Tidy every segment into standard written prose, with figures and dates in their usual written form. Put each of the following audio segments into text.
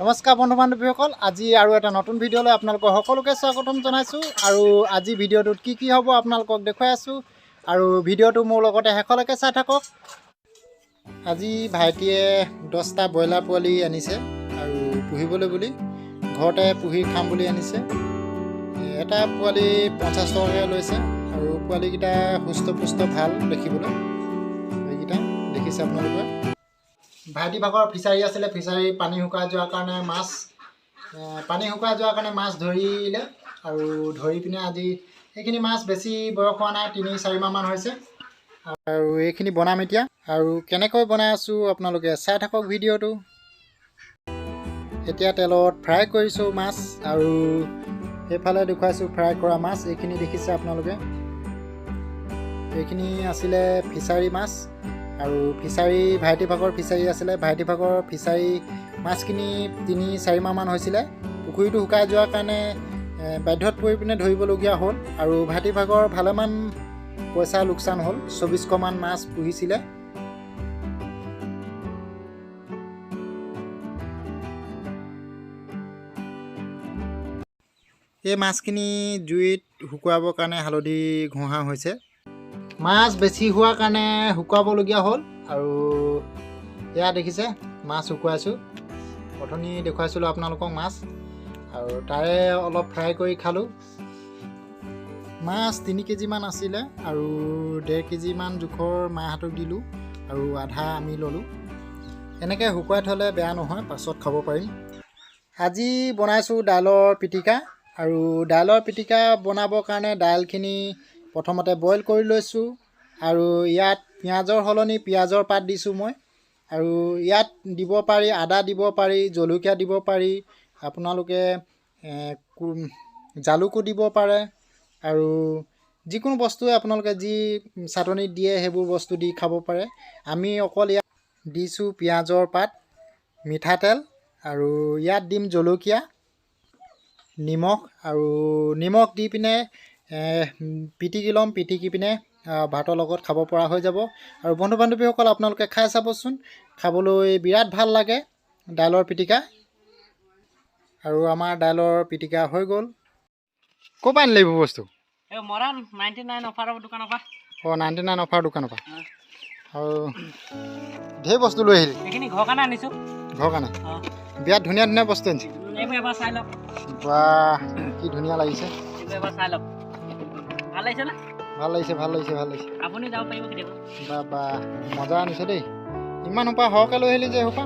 নমস্কাৰ বন্ধু বান্ধৱীসকল, আজি আৰু এটা নতুন ভিডিঅ'লৈ আপোনালোকক সকলোকে স্বাগতম জনাইছোঁ। আৰু আজি ভিডিঅ'টোত কি হ'ব আপোনালোকক দেখুৱাই আছোঁ, আৰু ভিডিঅ'টো মোৰ লগতে শেষলৈকে চাই থাকক। আজি ভাইটিয়ে 10টা ব্ৰইলাৰ পোৱালি আনিছে আৰু পুহিবলৈ বুলি, ঘৰতে পুহি খাম বুলি আনিছে। এটা পোৱালি 50 টকাকৈ লৈছে আৰু পোৱালিকেইটা সুস্থ পুষ্ট ভাল দেখিবলৈ। এইকেইটা দেখিছে আপোনালোকে। ভাইটি ভাগৰ ফিচাৰী আছিলে, ফিচাৰী পানী শুকাই যোৱাৰ কাৰণে মাছ ধৰিলে আৰু ধৰি পিনে আজি এইখিনি মাছ বেছি বয়স হোৱা নাই, 3-4 মাহমান হৈছে। আৰু এইখিনি বনাম এতিয়া, আৰু কেনেকৈ বনাই আছোঁ আপোনালোকে চাই থাকক ভিডিঅ'টো। এতিয়া তেলত ফ্ৰাই কৰিছোঁ মাছ, আৰু সেইফালে দেখুৱাইছোঁ ফ্ৰাই কৰা মাছ। এইখিনি দেখিছে আপোনালোকে, এইখিনি আছিলে ফিচাৰী মাছ। আৰু ফিচাৰী ভাইটি ভাগৰ ফিচাৰী আছিলে, ভাইটি ভাগৰ ফিচাৰী মাছখিনি 3-4 মাহমান হৈছিলে। পুখুৰীটো শুকাই যোৱাৰ কাৰণে বাধ্যত পৰি পিনে ধৰিবলগীয়া হ'ল, আৰু ভাইটি ভাগৰ ভালেমান পইচা লোকচান হ'ল। 2400মান মাছ পুহিছিলে। এই মাছখিনি জুইত শুকুৱাবৰ কাৰণে হালধি ঘঁহা হৈছে। মাছ বেছি হোৱাৰ কাৰণে শুকুৱাবলগীয়া হ'ল। আৰু এয়া দেখিছে মাছ শুকুৱাইছোঁ, অথনি দেখুৱাইছিলোঁ আপোনালোকক মাছ, আৰু তাৰে অলপ ফ্ৰাই কৰি খালোঁ। মাছ 3 কেজিমান আছিলে, আৰু 1.5 কেজিমান জোখৰ মাহঁতক দিলোঁ, আৰু আধা আমি ল'লোঁ। এনেকৈ শুকুৱাই থ'লে বেয়া নহয়, পাছত খাব পাৰিম। আজি বনাইছোঁ দাইলৰ পিটিকা, আৰু দাইলৰ পিটিকা বনাবৰ কাৰণে দাইলখিনি প্ৰথমতে বইল কৰি লৈছোঁ, আৰু ইয়াত পিঁয়াজৰ সলনি পিঁয়াজৰ পাত দিছোঁ মই। আৰু ইয়াত দিব পাৰি আদা দিব পাৰি, জলকীয়া দিব পাৰি, আপোনালোকে জালুকো দিব পাৰে, আৰু যিকোনো বস্তুৱে আপোনালোকে যি চাটনিত দিয়ে সেইবোৰ বস্তু দি খাব পাৰে। আমি অকল ইয়াত দিছোঁ পিঁয়াজৰ পাত, মিঠাতেল, আৰু ইয়াত দিম জলকীয়া, নিমখ, আৰু নিমখ দি পিনে পিটিকি ল'ম। পিটিকি পিনে ভাতৰ লগত খাব পৰা হৈ যাব। আৰু বন্ধু বান্ধৱীসকল, আপোনালোকে খাই চাবচোন, খাবলৈ বিৰাট ভাল লাগে দাইলৰ পিটিকা। আৰু আমাৰ দাইলৰ পিটিকা হৈ গ'ল। ক'ৰ পৰা আনিলে এইবোৰ বস্তু? মৰাণ 99 অফাৰৰ দোকানৰ পৰা। 99 অফাৰৰ দোকানৰ পৰা। আৰু ঢেৰ বস্তু লৈ আহিলি? এইখিনি ঘৰৰ কাৰণে আনিছোঁ। ঘৰৰ কাৰণে? বিৰাট ধুনীয়া ধুনীয়া বস্তু আনিছে। এইবোৰ এবাৰ চাই লওক। বাহ, কি ধুনীয়া লাগিছে। এইবোৰ এবাৰ চাই লওক। ভাল লাগিছে নে? ভাল লাগিছে, ভাল লাগিছে, ভাল লাগিছে। আপুনি যাব পাৰিব কেতিয়াবা। বাহ, মজা আনিছে দেই। ইমান সোপা সৰহকৈ লৈ আহিলি যে সোপা?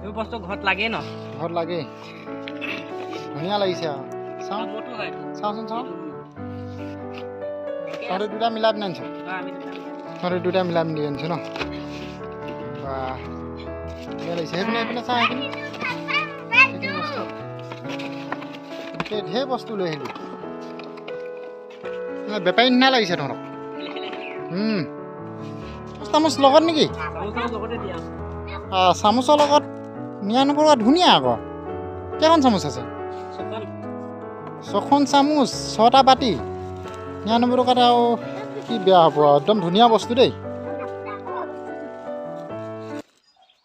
এইবোৰ বস্তু ঘৰত লাগেই ন? ঘৰত লাগেই। ধুনীয়া লাগিছে আৰু। চাওঁ, চাওঁচোন চাওঁ। তহঁতে দুটা মিলাই পিনে আনিছ? তহঁতে দুটা মিলাই পিনে আনিছ ন? বাহ, ধুনীয়া লাগিছে। সেইপিনে চা, সেইখিনি বস্তু ঢেৰ বস্তু লৈ আহিলি। বেপাৰী নিচিনা লাগিছে তহঁতক। চামুচ লগত নেকি? চামুচৰ লগত 99 টকা। ধুনীয়া আকৌ। কেইখন চামুচ আছে? 6খন চামুচ, 6টা বাতি, 99 টকাত আৰু কি বেয়া হ'ব আৰু। একদম ধুনীয়া বস্তু দেই।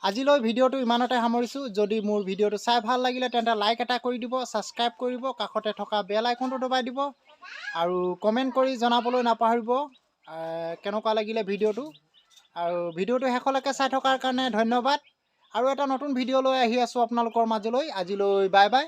আজিলৈ ভিডিঅ'টো ইমানতে সামৰিছোঁ। যদি মোৰ ভিডিঅ'টো চাই ভাল লাগিলে তেন্তে লাইক এটা কৰি দিব, ছাবস্ক্ৰাইব কৰিব, কাষতে থকা বেল আইকনটো দবাই দিব, আৰু কমেণ্ট কৰি জনাবলৈ নাপাহৰিব কেনেকুৱা লাগিলে ভিডিঅ'টো। আৰু ভিডিঅ'টো শেষলৈকে চাই থকাৰ কাৰণে ধন্যবাদ। আৰু এটা নতুন ভিডিঅ' লৈ আহি আছোঁ আপোনালোকৰ মাজলৈ। আজিলৈ বাই বাই।